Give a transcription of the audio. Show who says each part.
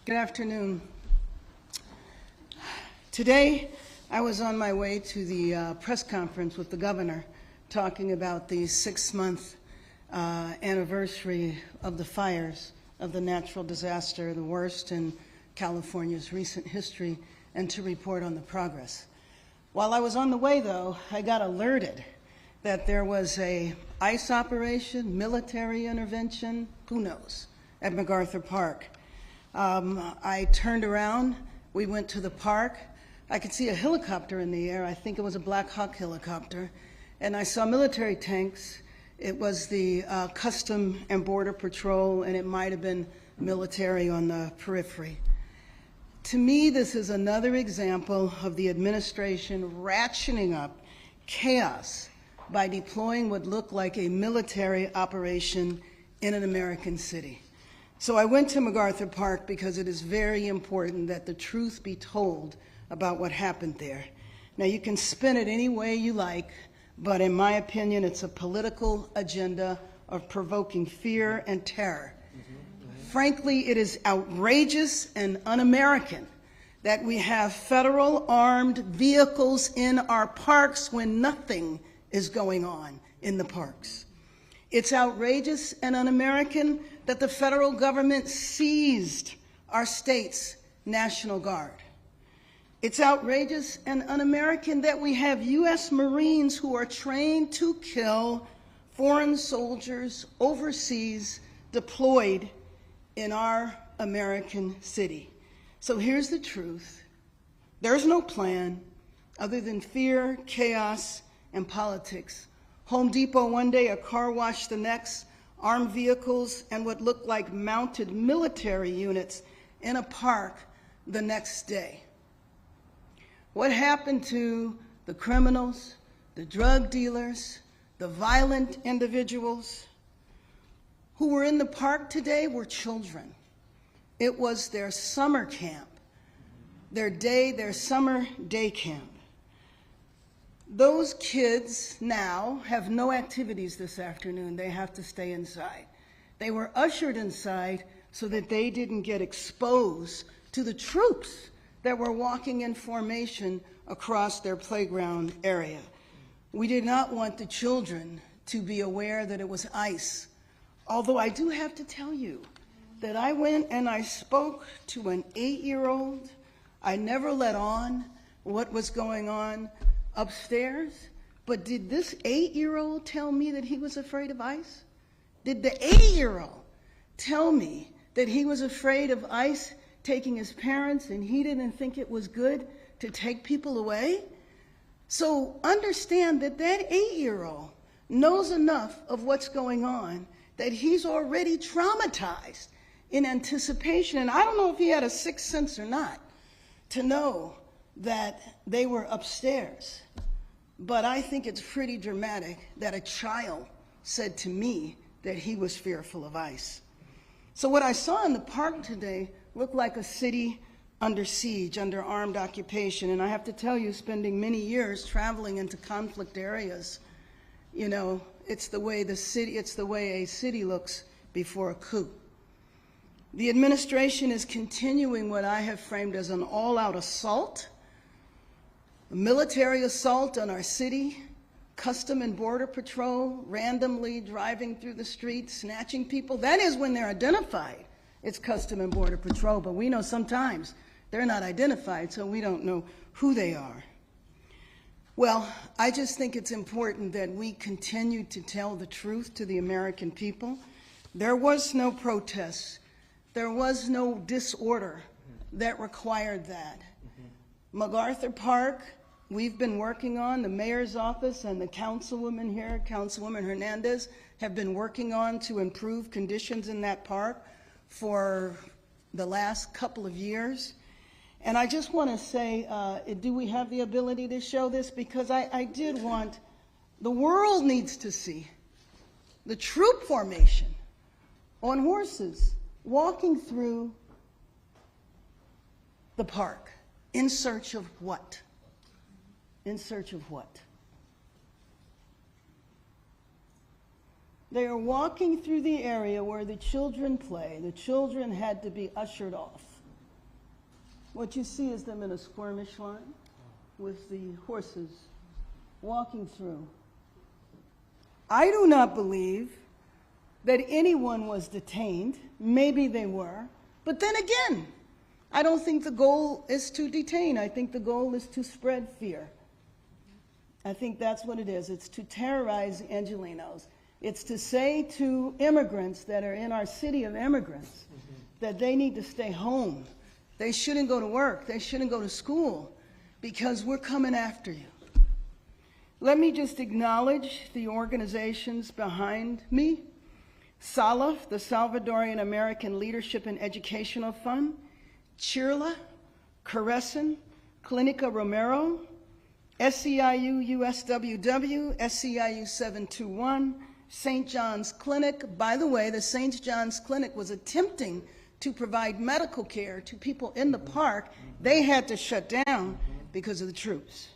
Speaker 1: Good afternoon. Today, I was on my way to the press conference with the governor talking about the 6-month anniversary of the fires of the natural disaster, the worst in California's recent history, and to report on the progress. While I was on the way, though, I got alerted that there was an ICE operation, military intervention, who knows, at MacArthur Park. I turned around, we went to the park. I could see a helicopter in the air. I think it was a Black Hawk helicopter. And I saw military tanks. It was the Custom and Border Patrol, and it might have been military on the periphery. To me, this is another example of the administration ratcheting up chaos by deploying what looked like a military operation in an American city. So I went to MacArthur Park because it is very important that the truth be told about what happened there. Now, you can spin it any way you like, but in my opinion, it's a political agenda of provoking fear and terror. Frankly, it is outrageous and un-American that we have federal armed vehicles in our parks when nothing is going on in the parks. It's outrageous and un-American that the federal government seized our state's National Guard. It's outrageous and un-American that we have U.S. Marines who are trained to kill foreign soldiers overseas deployed in our American city. So here's the truth. There's no plan other than fear, chaos, and politics. Home Depot one day, a car wash the next, armed vehicles and what looked like mounted military units in a park the next day. What happened to the criminals, the drug dealers, the violent individuals who were in the park today were children. It was their summer camp, their summer day camp. Those kids now have no activities this afternoon. They have to stay inside. They were ushered inside so that they didn't get exposed to the troops that were walking in formation across their playground area. We did not want the children to be aware that it was ICE. Although I do have to tell you that I went and I spoke to an 8-year-old. I never let on what was going on upstairs, but did this 8-year-old tell me that he was afraid of ICE? Did the 8-year-old tell me that he was afraid of ICE taking his parents and he didn't think it was good to take people away? So understand that that 8-year-old knows enough of what's going on that he's already traumatized in anticipation. And I don't know if he had a sixth sense or not to know that they were upstairs. But I think it's pretty dramatic that a child said to me that he was fearful of ICE. So what I saw in the park today looked like a city under siege, under armed occupation. And I have to tell you, spending many years traveling into conflict areas, you know, it's the way a city looks before a coup. The administration is continuing what I have framed as an all-out assault, a military assault on our city, Custom and Border Patrol randomly driving through the streets, snatching people. That is when they're identified. It's Custom and Border Patrol, but we know sometimes they're not identified, so we don't know who they are. Well, I just think it's important that we continue to tell the truth to the American people. There was no protest. There was no disorder that required that. MacArthur Park, we've been working on, the mayor's office and the councilwoman here, Councilwoman Hernandez, have been working on to improve conditions in that park for the last couple of years. And I just want to say, do we have the ability to show this? Because I did want, the world needs to see the troop formation on horses walking through the park in search of what? In search of what? They are walking through the area where the children play. The children had to be ushered off. What you see is them in a skirmish line with the horses walking through. I do not believe that anyone was detained. Maybe they were. But then again, I don't think the goal is to detain. I think the goal is to spread fear. I think that's what it is. It's to terrorize Angelenos. It's to say to immigrants that are in our city of immigrants that they need to stay home. They shouldn't go to work. They shouldn't go to school because we're coming after you. Let me just acknowledge the organizations behind me. SALAF, the Salvadorian American Leadership and Educational Fund, CHIRLA, Carescen, Clinica Romero, SEIU USWW, SEIU 721, St. John's Clinic. By the way, the St. John's Clinic was attempting to provide medical care to people in the park. They had to shut down because of the troops.